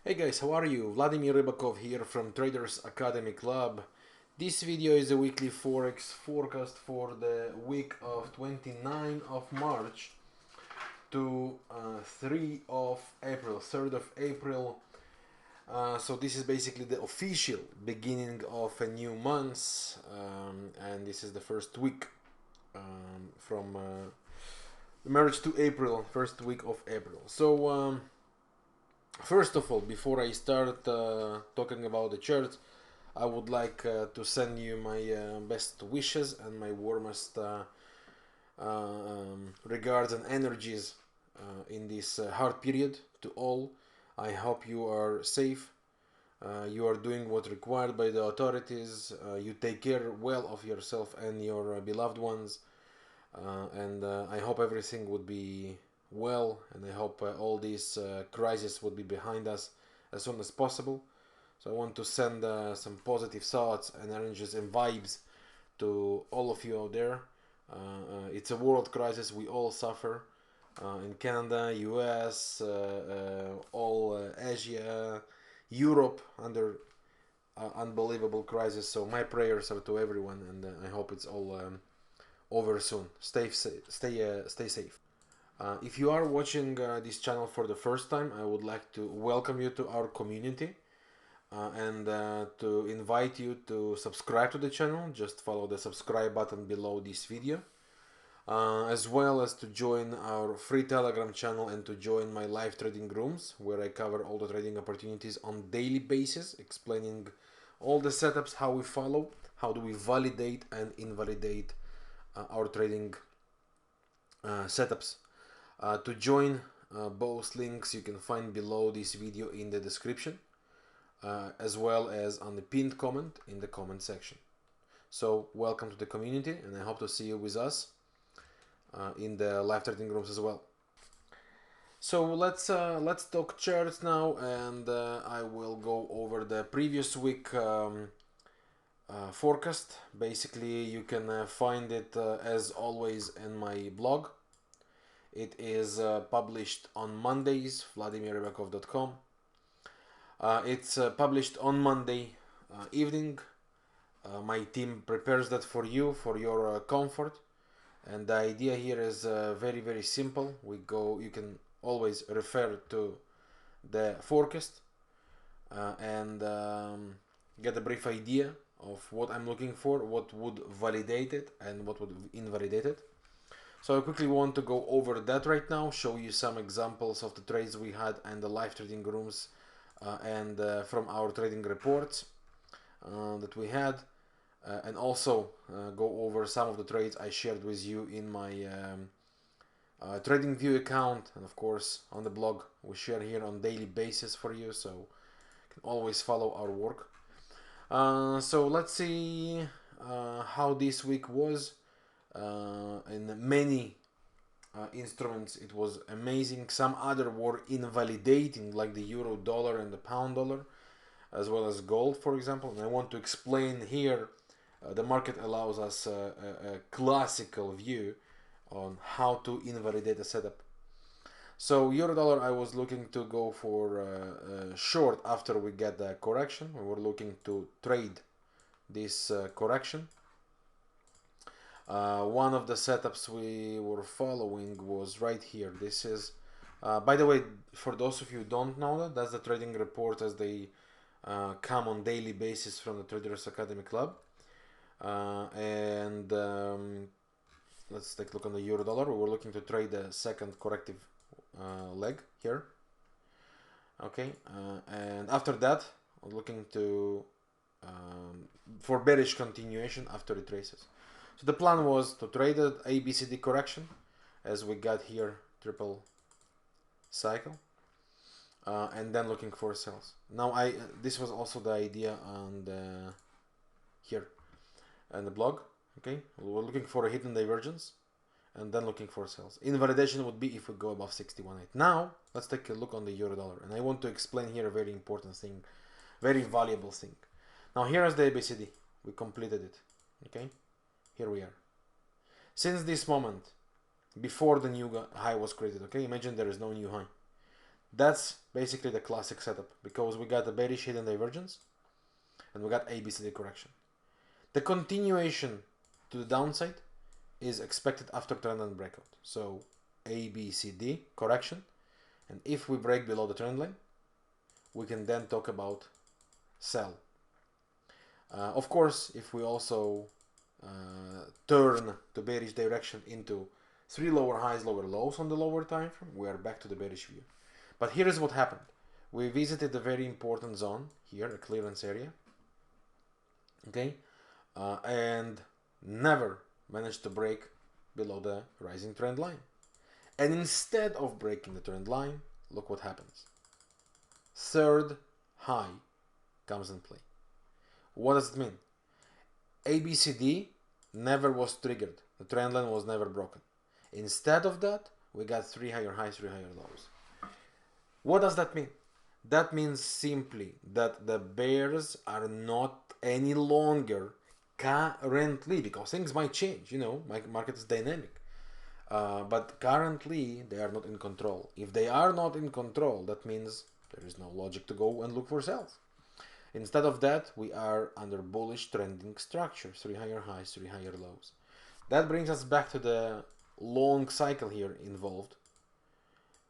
Hey guys, how are you? Vladimir Ribakov here from Traders Academy Club. This video is a weekly Forex forecast for the week of 29 of March to 3 of April, 3rd of April. So this is basically the official beginning of a new month, and this is the first week from March to April, first week of April. So first of all, before I start talking about the charts, I would like to send you my best wishes and my warmest regards and energies in this hard period to all. I hope you are safe, you are doing what required by the authorities, you take care well of yourself and your beloved ones, and I hope everything would be well, and I hope all these crises would be behind us as soon as possible. So I want to send some positive thoughts and energies and vibes to all of you out there. It's a world crisis, we all suffer in Canada, US, all Asia, Europe under unbelievable crisis. So my prayers are to everyone, and I hope it's all over soon. Stay safe. If you are watching this channel for the first time, I would like to welcome you to our community and to invite you to subscribe to the channel. Just follow the subscribe button below this video, as well as to join our free Telegram channel and to join my live trading rooms, where I cover all the trading opportunities on daily basis, explaining all the setups, how we follow, how do we validate and invalidate our trading setups. To join both links you can find below this video in the description, as well as on the pinned comment in the comment section. So welcome to the community, and I hope to see you with us in the live trading rooms as well. So let's talk charts now, and I will go over the previous week forecast. Basically you can find it as always in my blog. It is published on Mondays, vladimirribakov.com. It's published on Monday evening. My team prepares that for you, for your comfort. And the idea here is very simple. You can always refer to the forecast and get a brief idea of what I'm looking for, what would validate it and what would invalidate it. So I quickly want to go over that right now, show you some examples of the trades we had and the live trading rooms and from our trading reports that we had, and also go over some of the trades I shared with you in my TradingView account, and of course on the blog we share here on daily basis for you, so you can always follow our work. So let's see how this week was. In many instruments it was amazing. Some other were invalidating, like the euro dollar and the pound dollar, as well as gold, for example. And I want to explain here the market allows us a classical view on how to invalidate a setup. So euro dollar, I was looking to go for short after we get the correction. We were looking to trade this correction. One of the setups we were following was right here. This is, by the way, for those of you who don't know that, that's the trading report as they come on daily basis from the Traders Academy Club. And let's take a look on the euro dollar. We were looking to trade the second corrective leg here. Okay, and after that, we're looking to for bearish continuation after it traces. So the plan was to trade an ABCD correction, as we got here triple cycle, and then looking for sales. Now this was also the idea on the here and the blog. Okay, we were looking for a hidden divergence and then looking for sales. Invalidation would be if we go above 61.8. Now let's take a look on the euro dollar, and I want to explain here a very important thing, very valuable thing. Now here is the ABCD. We completed it. Okay, here we are. Since this moment, before the new high was created, okay, imagine there is no new high. That's basically the classic setup, because we got a bearish hidden divergence and we got ABCD correction. The continuation to the downside is expected after trend line breakout. So ABCD correction, and if we break below the trend line, we can then talk about sell. Of course, if we also turn the bearish direction into 3 lower highs, lower lows on the lower time frame, we are back to the bearish view. But here is what happened. We visited a very important zone here, a clearance area, okay, and never managed to break below the rising trend line. And instead of breaking the trend line, look what happens. Third high comes in play. What does it mean? ABCD never was triggered. The trend line was never broken. Instead of that, we got 3 higher highs, 3 higher lows. What does that mean? That means simply that the bears are not any longer currently, because things might change, you know, market is dynamic. But currently they are not in control. If they are not in control, that means there is no logic to go and look for sales. Instead of that, we are under bullish trending structure, 3 higher highs, 3 higher lows. That brings us back to the long cycle here involved.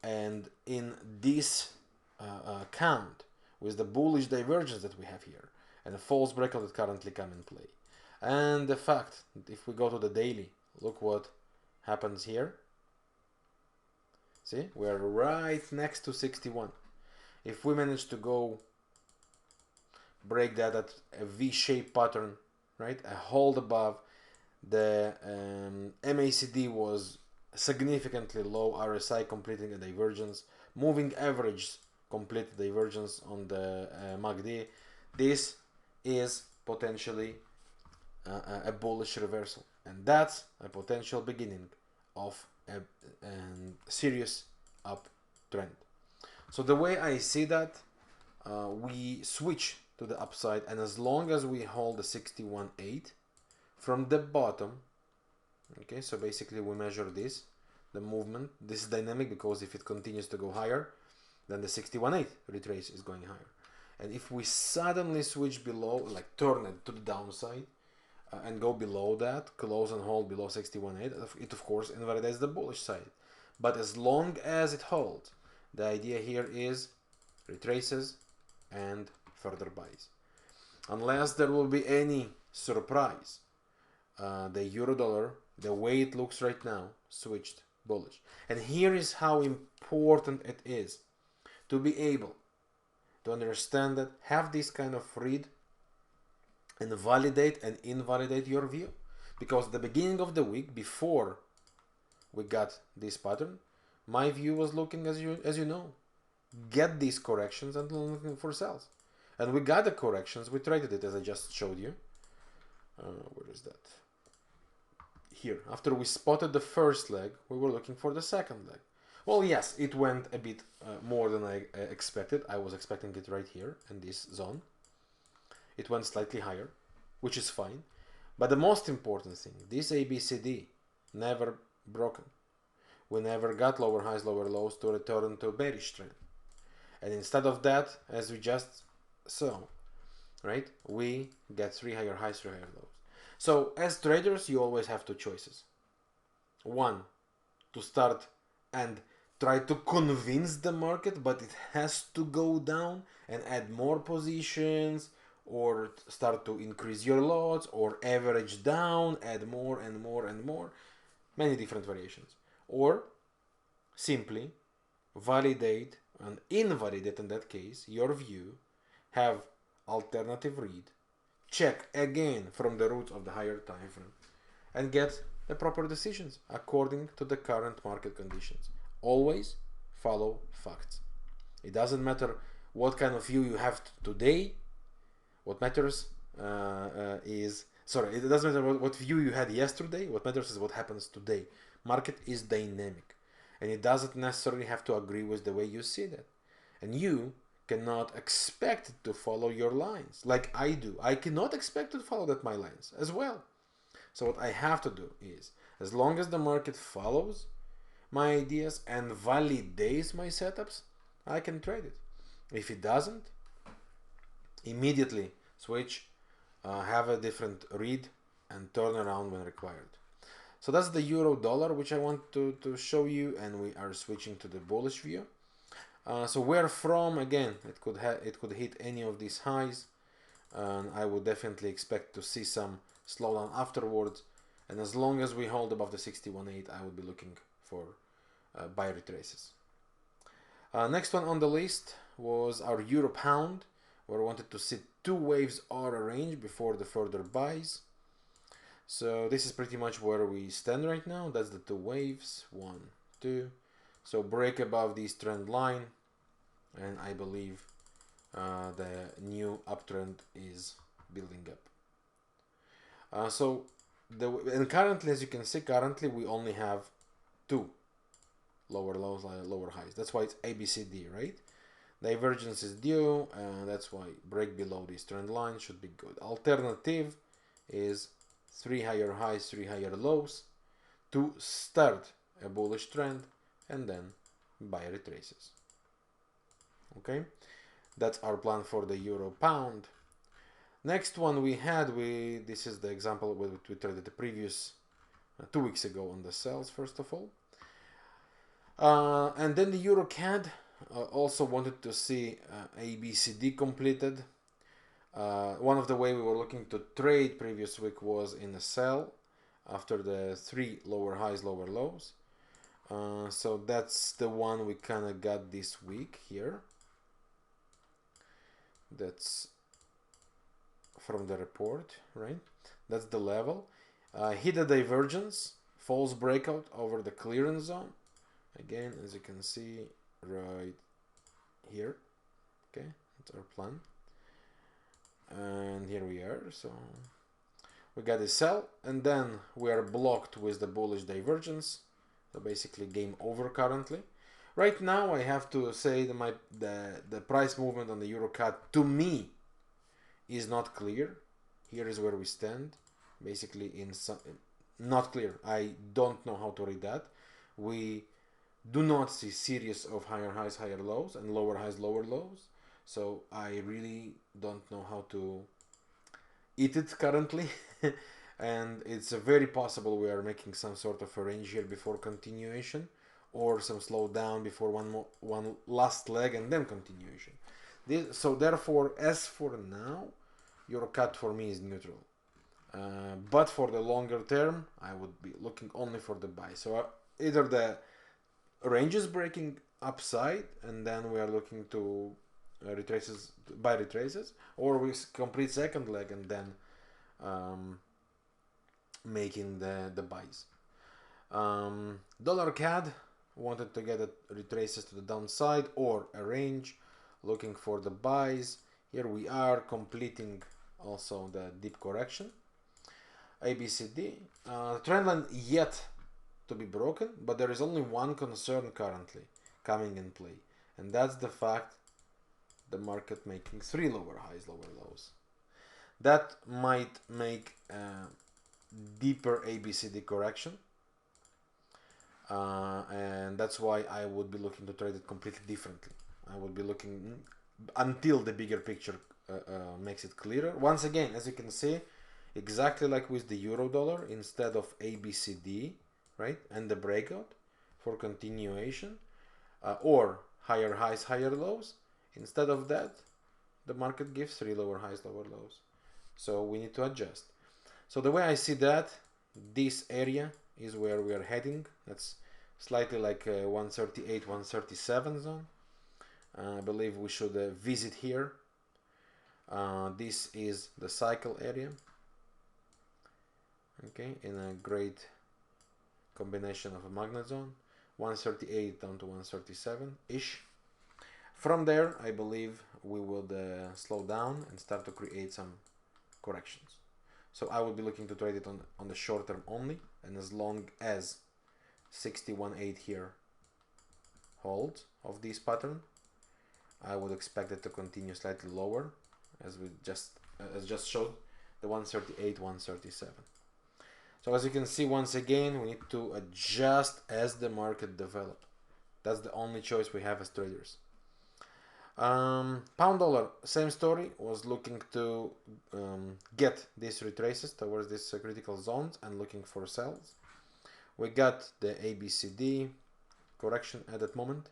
And in this count, with the bullish divergence that we have here, and a false breakout that currently come in play, and the fact that if we go to the daily, look what happens here. See, we're right next to 61. If we manage to go break that at a V-shaped pattern, right, a hold above, the MACD was significantly low, RSI completing a divergence, moving average complete divergence on the MACD. This is potentially a bullish reversal, and that's a potential beginning of a serious uptrend. So the way I see that, we switch to the upside, and as long as we hold the 61.8 from the bottom, okay, so basically we measure this, the movement. This is dynamic because if it continues to go higher, then the 61.8 retrace is going higher. And if we suddenly switch below, like turn it to the downside, and go below that, close and hold below 61.8, it of course invalidates the bullish side. But as long as it holds, the idea here is retraces and further buys. Unless there will be any surprise, the euro dollar, the way it looks right now, switched bullish. And here is how important it is to be able to understand that, have this kind of read and validate and invalidate your view. Because at the beginning of the week, before we got this pattern, my view was looking, as you know, get these corrections and looking for sales. And we got the corrections, we traded it as I just showed you. Where is that? Here. After we spotted the first leg, we were looking for the second leg. Well, yes, it went a bit more than I expected. I was expecting it right here in this zone. It went slightly higher, which is fine. But the most important thing, this ABCD never broken. We never got lower highs, lower lows to return to a bearish trend. And instead of that, as we just saw, right, we get 3 higher highs, 3 higher lows. So as traders, you always have two choices. One, to start and try to convince the market, but it has to go down, and add more positions, or start to increase your lots, or average down, add more and more and more. Many different variations. Or simply validate and invalidate, in that case, your view, have alternative read, check again from the roots of the higher time frame, and get the proper decisions according to the current market conditions. Always follow facts. It doesn't matter what kind of view you have today. What matters it doesn't matter what view you had yesterday. What matters is what happens today. Market is dynamic, and it doesn't necessarily have to agree with the way you see that. And you cannot expect to follow your lines like I do. I cannot expect to follow my lines as well. So what I have to do is, as long as the market follows my ideas and validates my setups, I can trade it. If it doesn't, immediately switch, have a different read, and turn around when required. So that's the euro dollar, which I want to show you, and we are switching to the bullish view. So where from, again, it could hit any of these highs, and I would definitely expect to see some slowdown afterwards. And as long as we hold above the 61.8, I would be looking for buy retraces. Next one on the list was our euro pound, where we wanted to see two waves or a range before the further buys. So this is pretty much where we stand right now. That's the two waves, 1, 2. So break above this trend line, and I believe the new uptrend is building up. And currently, as you can see, currently we only have two lower lows, lower highs. That's why it's ABCD, right? Divergence is due, and that's why break below this trend line should be good. Alternative is 3 higher highs, 3 higher lows to start a bullish trend, and then buy retraces. Okay, that's our plan for the euro pound. Next one we had, this is the example we traded the previous 2 weeks ago on the sells, first of all. And then the EURCAD also wanted to see ABCD completed. One of the way we were looking to trade previous week was in a sell after the 3 lower highs, lower lows. So that's the one we kind of got this week here. That's from the report, right? That's the level. Hit a divergence, false breakout over the clearance zone. Again, as you can see right here. Okay, that's our plan. And here we are. So we got a sell, and then we are blocked with the bullish divergence. So basically game over currently. Right now I have to say that the price movement on the EURCAD to me is not clear. Here is where we stand. Basically not clear. I don't know how to read that. We do not see series of higher highs, higher lows, and lower highs, lower lows. So I really don't know how to eat it currently. And it's very possible we are making some sort of a range here before continuation, or some slowdown before one last leg and then continuation. So therefore, as for now, EURCAD for me is neutral. But for the longer term, I would be looking only for the buy. So either the range is breaking upside, and then we are looking to buy retraces, or we complete second leg and then making the buys. Dollar CAD wanted to get retraces to the downside or a range, looking for the buys. Here we are completing also the deep correction. ABCD trendline yet to be broken, but there is only one concern currently coming in play, and that's the fact the market making 3 lower highs, lower lows. That might make a deeper ABCD correction, and that's why I would be looking to trade it completely differently. I would be looking until the bigger picture makes it clearer. Once again, as you can see, exactly like with the euro dollar, instead of ABCD, right, and the breakout for continuation, or higher highs, higher lows, instead of that, the market gives 3 lower highs, lower lows. So we need to adjust. So the way I see that, this area is where we are heading. That's slightly like 138, 137 zone. I believe we should visit here. This is the cycle area. Okay, in a great combination of a magnet zone, 138 down to 137-ish. From there, I believe we will slow down and start to create some corrections. So I will be looking to trade it on the short term only, and as long as 61.8 here holds of this pattern, I would expect it to continue slightly lower, as we just showed, the 138, 137. So as you can see, once again, we need to adjust as the market develops. That's the only choice we have as traders. Pound dollar, same story, was looking to get these retraces towards these critical zones and looking for sells. We got the ABCD correction at that moment.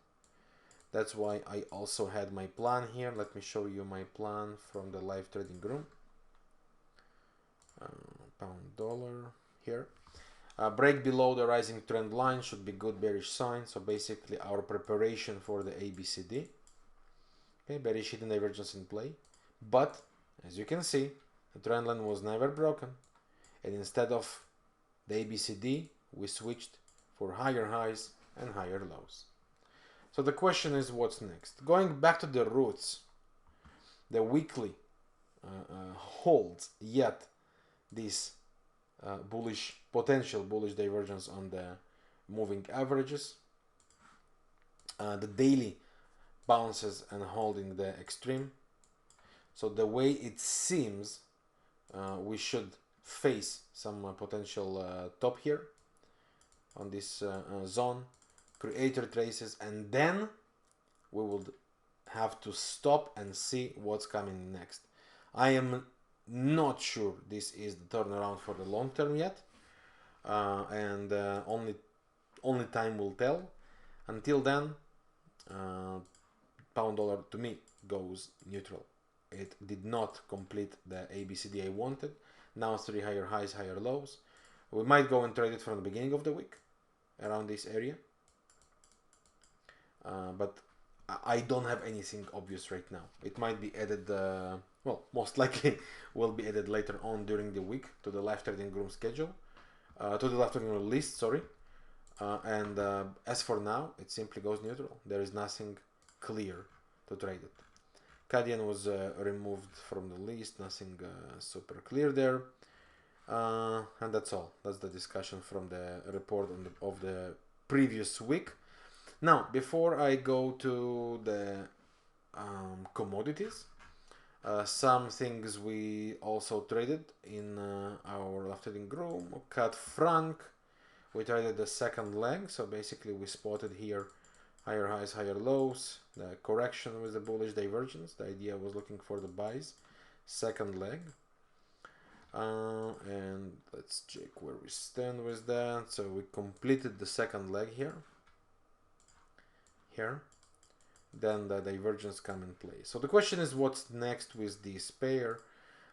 That's why I also had my plan here. Let me show you my plan from the live trading room. Pound dollar here. Break below the rising trend line should be good bearish sign. So basically our preparation for the ABCD. Okay, bearish hidden divergence in play. But as you can see, the trend line was never broken. And instead of the ABCD, we switched for higher highs and higher lows. So the question is, what's next? Going back to the roots, the weekly holds yet this potential bullish divergence on the moving averages. The daily bounces and holding the extreme. So the way it seems, we should face some potential top here on this zone, create retraces, and then we would have to stop and see what's coming next. I am not sure this is the turnaround for the long term yet, and only time will tell. Until then, pound dollar to me goes neutral. It did not complete the ABCD I wanted. Now 3 higher highs, higher lows. We might go and trade it from the beginning of the week around this area, but I don't have anything obvious right now. It might be added, well, most likely will be added later on during the week to the live trading room schedule, to the live trading room list, sorry. And as for now, it simply goes neutral. There is nothing clear to trade it. Canadian was removed from the list, nothing super clear there. And that's all. That's the discussion from the report of the previous week. Now, before I go to the commodities, some things we also traded in our live trading room. CAD franc, we traded the second leg. So basically we spotted here higher highs, higher lows, the correction with the bullish divergence. The idea was looking for the buys. Second leg. And let's check where we stand with that. So we completed the second leg here. Then the divergence come in play. So the question is, what's next with this pair?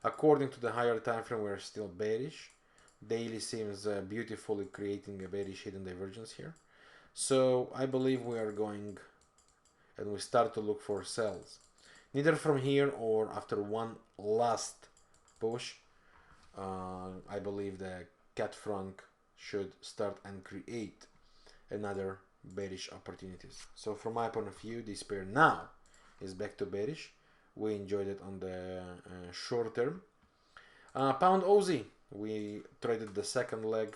According to the higher time frame, we're still bearish. Daily seems beautifully creating a bearish hidden divergence here. So I believe we are going and we start to look for sells. Neither from here or after one last push. I believe the CAD franc should start and create another bearish opportunities. So from my point of view, this pair now is back to bearish. We enjoyed it on the short term. Pound Aussie, we traded the second leg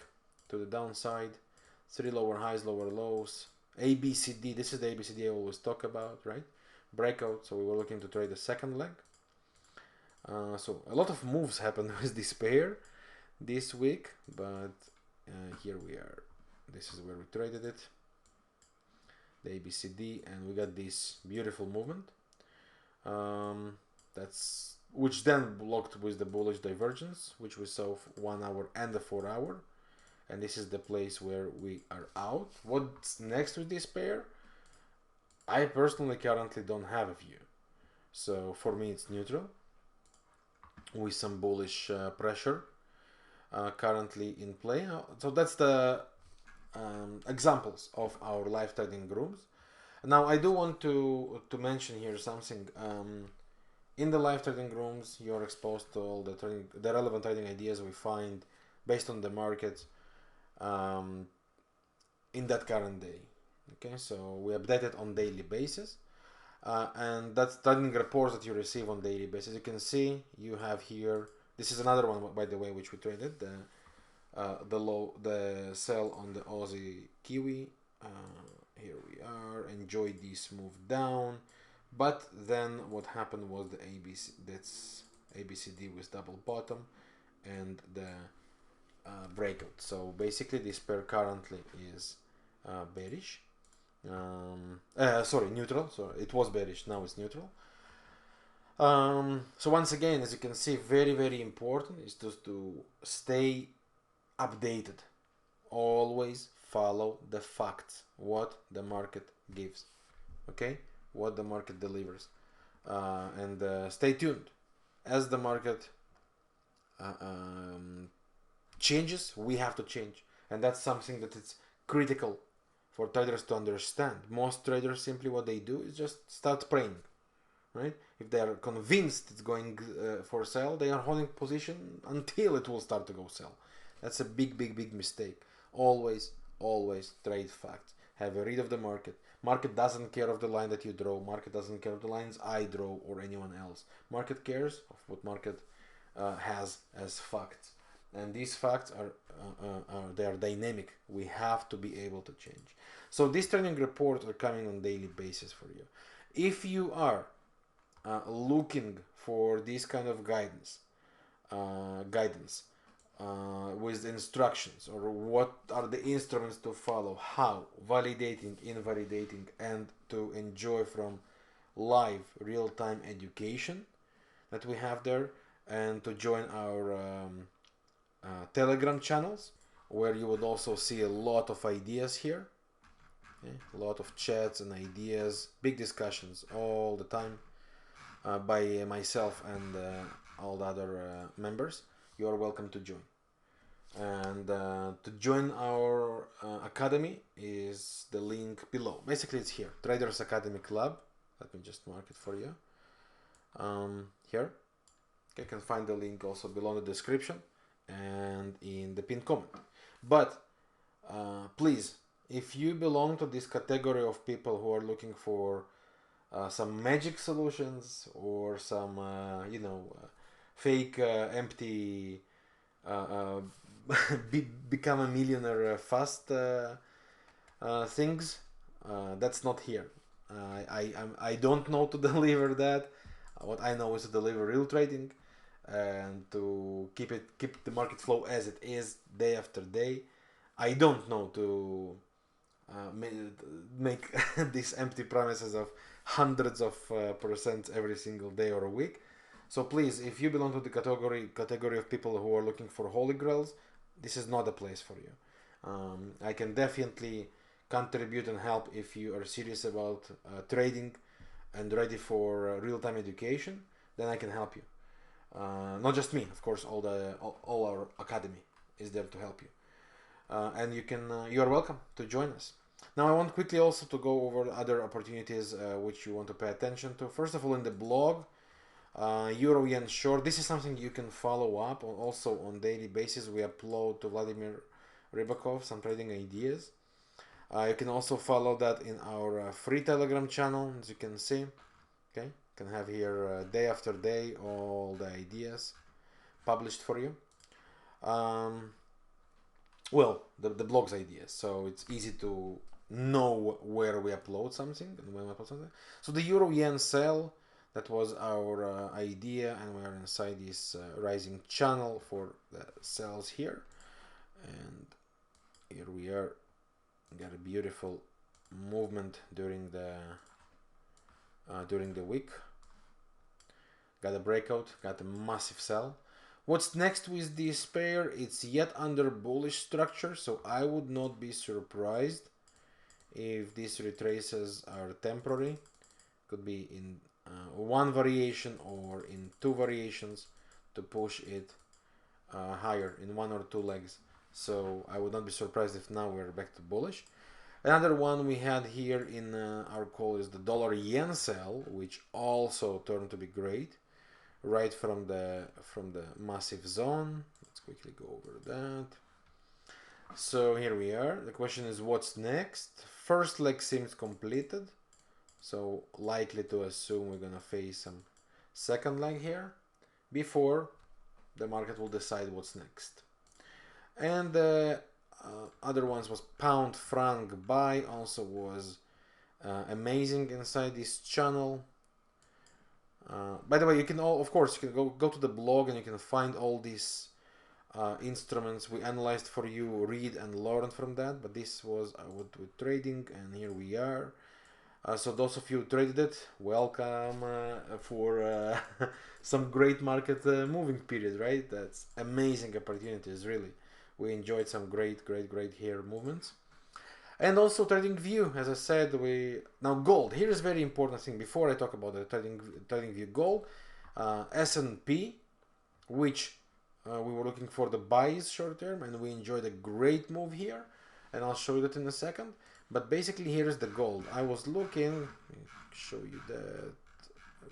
to the downside. 3 lower highs, lower lows. ABCD, this is the ABCD I always talk about, right? Breakout, so we were looking to trade the second leg. So a lot of moves happened with this pair this week, but here we are. This is where we traded it, the ABCD, and we got this beautiful movement. Which then blocked with the bullish divergence, which we saw 1 hour and the 4 hour. And this is the place where we are out. What's next with this pair? I personally currently don't have a view. So for me it's neutral with some bullish pressure currently in play. So that's the examples of our live trading rooms. Now I do want to mention here something. In the live trading rooms, you're exposed to all the relevant trading ideas we find based on the market in that current day. Okay, so we update it on daily basis, and that's trading reports that you receive on daily basis. You can see you have here. This is another one, by the way, which we traded. The sell on the Aussie Kiwi. Here we are. Enjoy this move down, but then what happened was the ABCD with double bottom and the breakout. So basically this pair currently is bearish, sorry, neutral. So it was bearish, now it's neutral. So once again, as you can see, very important is just to stay updated. Always follow the facts, what the market gives, okay, what the market delivers, and stay tuned. As the market changes, we have to change, and that's something that is critical for traders to understand. Most traders, simply what they do is just start praying, right? If they are convinced it's going for sell, they are holding position until it will start to go sell. That's a big mistake. Always trade facts. Have a read of the market. Market doesn't care of the line that you draw. Market doesn't care of the lines I draw or anyone else. Market cares of what market has as facts, and these facts are they are dynamic. We have to be able to change. So these training reports are coming on daily basis for you. If you are looking for this kind of guidance with instructions, or what are the instruments to follow, how validating, invalidating, and to enjoy from live real-time education that we have there, and to join our Telegram channels, where you would also see a lot of ideas here, okay? A lot of chats and ideas, big discussions all the time by myself and all the other members. You are welcome to join. And to join our academy is the link below. Basically, it's here, Traders Academy Club. Let me just mark it for you. Here. You can find the link also below in the description and in the pinned comment. But please, if you belong to this category of people who are looking for some magic solutions or some fake empty become a millionaire fast things, that's not here. I don't know to deliver that. What I know is to deliver real trading and to keep the market flow as it is day after day. I don't know to make these empty promises of hundreds of percent every single day or a week. So please, if you belong to the category of people who are looking for holy grails, this is not a place for you. I can definitely contribute and help if you are serious about trading and ready for real-time education. Then I can help you. Not just me, of course. All our academy is there to help you, and you are welcome to join us. Now I want quickly also to go over other opportunities which you want to pay attention to. First of all, in the blog, Euro Yen Short. This is something you can follow up on also on daily basis. We upload to Vladimir Ribakov some trading ideas. You can also follow that in our free Telegram channel, as you can see. Okay, you can have here day after day all the ideas published for you. Well, the blog's ideas, so it's easy to know where we upload something and when we upload something. So the Euro Yen sell, that was our idea, and we are inside this rising channel for the cells here, and here we are. Got a beautiful movement during the week. Got a breakout, got a massive sell. What's next with this pair? It's yet under bullish structure, so I would not be surprised if these retraces are temporary. Could be in one variation or in two variations to push it higher in one or two legs. So I would not be surprised if now we're back to bullish. Another one we had here in our call is the dollar yen sell, which also turned to be great right from the massive zone. Let's quickly go over that. So here we are. The question is, what's next? First leg seems completed, so likely to assume we're gonna face some second leg here before the market will decide what's next. And the other ones was pound franc buy, also was amazing inside this channel. By the way, you can of course you can go to the blog and you can find all these instruments we analyzed for you, read and learn from that. But this was what we're trading, and here we are. So those of you who traded it, welcome for some great market moving period, right? That's amazing opportunities, really. We enjoyed some great here movements. And also trading view, as I said, now gold. Here is very important thing before I talk about the trading view gold. S&P, which we were looking for the buys short term, and we enjoyed a great move here, and I'll show you that in a second. But basically here is the gold. I was looking, let me show you that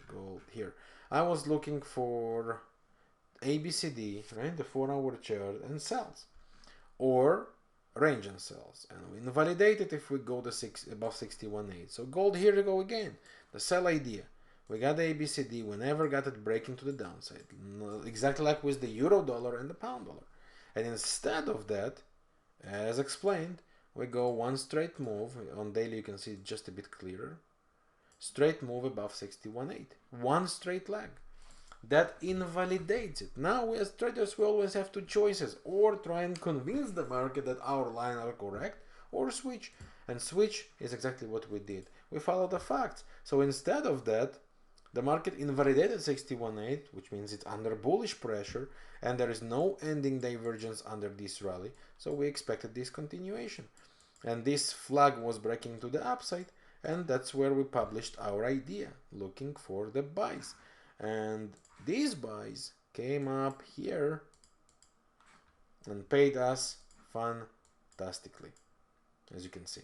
gold here. I was looking for ABCD, right, the 4-hour chart, and sells, or range and sells, and we invalidate it if we go to above 61.8. So gold, here we go again, the sell idea. We got the ABCD, we never got it breaking to the downside, exactly like with the euro dollar and the pound dollar. And instead of that, as explained, we go one straight move. On daily you can see it just a bit clearer. Straight move above 61.8. One straight leg. That invalidates it. Now we as traders, we always have two choices. Or try and convince the market that our lines are correct, or switch. And switch is exactly what we did. We follow the facts. So instead of that, the market invalidated 61.8, which means it's under bullish pressure, and there is no ending divergence under this rally. So we expected this continuation. And this flag was breaking to the upside, and that's where we published our idea, looking for the buys. And these buys came up here and paid us fantastically, as you can see,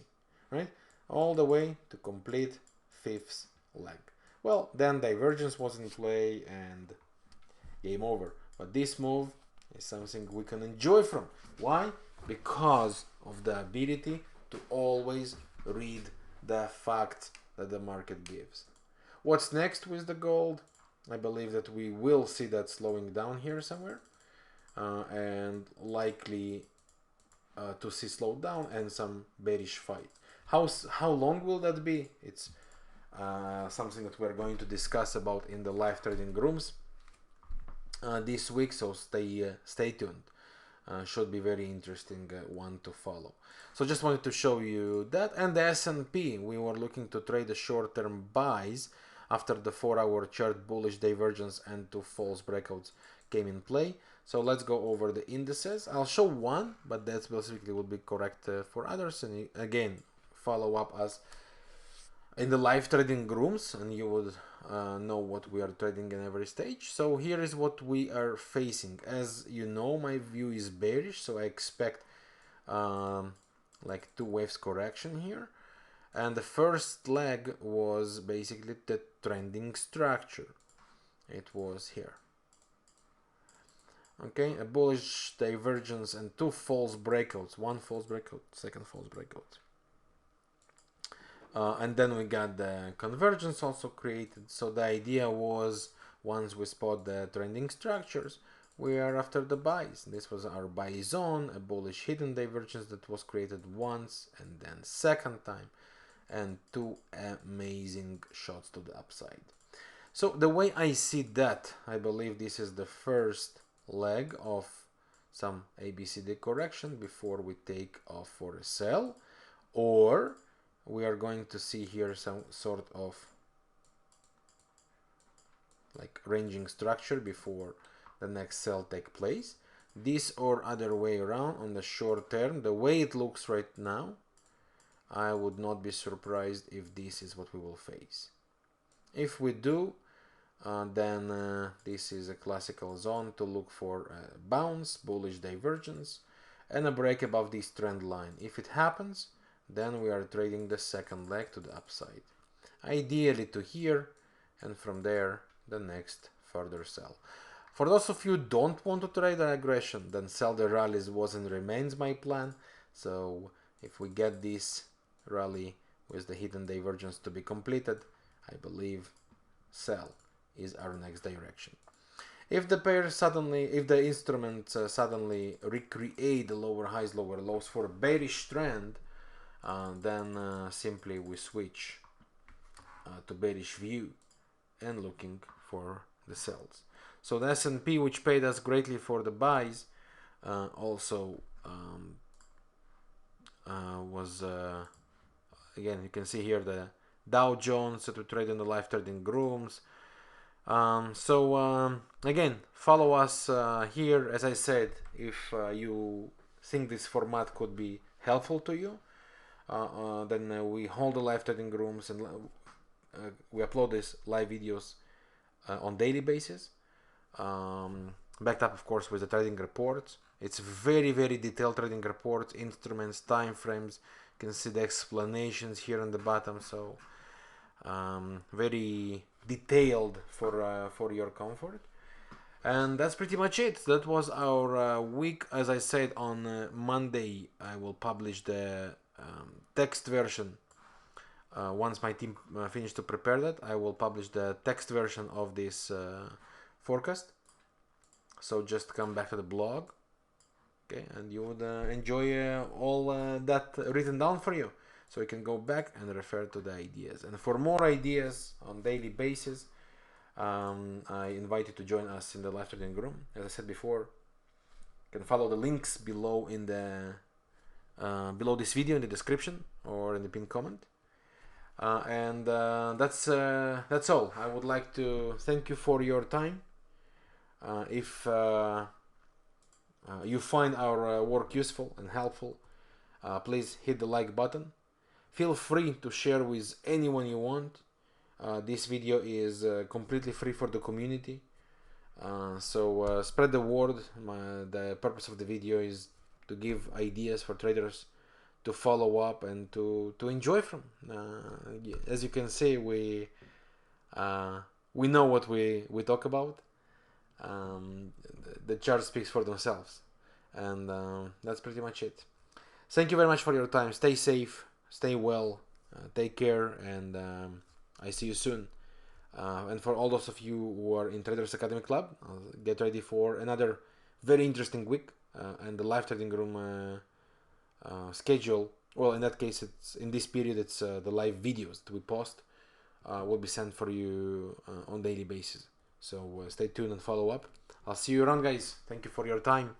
right? All the way to complete fifth leg. Well, then divergence was in play and game over. But this move is something we can enjoy from. Why? Because of the ability to always read the facts that the market gives. What's next with the gold? I believe that we will see that slowing down here somewhere, and likely to see slow down and some bearish fight. How long will that be? It's something that we're going to discuss about in the live trading rooms this week, so stay tuned. Should be very interesting one to follow. So just wanted to show you that. And the S&P, we were looking to trade the short-term buys after the 4-hour chart bullish divergence and two false breakouts came in play. So let's go over the indices. I'll show one, but that specifically will be correct for others. And again, follow up us in the live trading rooms, and you would know what we are trading in every stage. So here is what we are facing. As you know, my view is bearish, so I expect like two waves correction here. And the first leg was basically the trending structure. It was here. Okay, a bullish divergence and two false breakouts. One false breakout, second false breakout. And then we got the convergence also created. So the idea was, once we spot the trending structures, we are after the buys. This was our buy zone, a bullish hidden divergence that was created once and then second time, and two amazing shots to the upside. So the way I see that, I believe this is the first leg of some ABCD correction before we take off for a sell, or we are going to see here some sort of like ranging structure before the next sell take place. This or other way around on the short term, the way it looks right now, I would not be surprised if this is what we will face. If we do, then this is a classical zone to look for a bounce, bullish divergence, and a break above this trend line. If it happens, then we are trading the second leg to the upside. Ideally to here, and from there, the next further sell. For those of you who don't want to trade an aggression, then sell the rallies was and remains my plan. So if we get this rally with the hidden divergence to be completed, I believe sell is our next direction. If the pair suddenly, if the instrument suddenly recreate the lower highs, lower lows for a bearish trend, then simply we switch to bearish view and looking for the sells. So the S&P, which paid us greatly for the buys, also was again, you can see here the Dow Jones to trade in the live trading rooms. Again, follow us here. As I said, if you think this format could be helpful to you, then we hold the live trading rooms, and we upload these live videos on daily basis, backed up of course with the trading reports. It's very detailed trading reports, instruments, time frames. You can see the explanations here on the bottom, so very detailed for your comfort. And that's pretty much it. That was our week. As I said, on Monday I will publish the text version. Once my team finished to prepare that, I will publish the text version of this forecast. So just come back to the blog, okay, and you would enjoy all that written down for you. So you can go back and refer to the ideas. And for more ideas on daily basis, I invite you to join us in the live trading room. As I said before, you can follow the links below in the below this video in the description or in the pinned comment. That's all. I would like to thank you for your time. If you find our work useful and helpful, please hit the like button. Feel free to share with anyone you want. This video is completely free for the community, so spread the word. The purpose of the video is to give ideas for traders to follow up and to enjoy from. As you can see, we know what we talk about. The chart speaks for themselves, and that's pretty much it. Thank you very much for your time. Stay safe, stay well, take care, and I see you soon. And for all those of you who are in Traders Academy Club, get ready for another very interesting week, and the live trading room schedule. Well, in that case, it's in this period. It's the live videos that we post will be sent for you on daily basis. So stay tuned and follow up. I'll see you around, guys. Thank you for your time,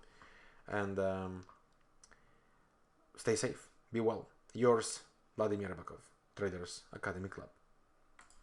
and stay safe. Be well. Yours, Vladimir Ribakov, Traders Academy Club.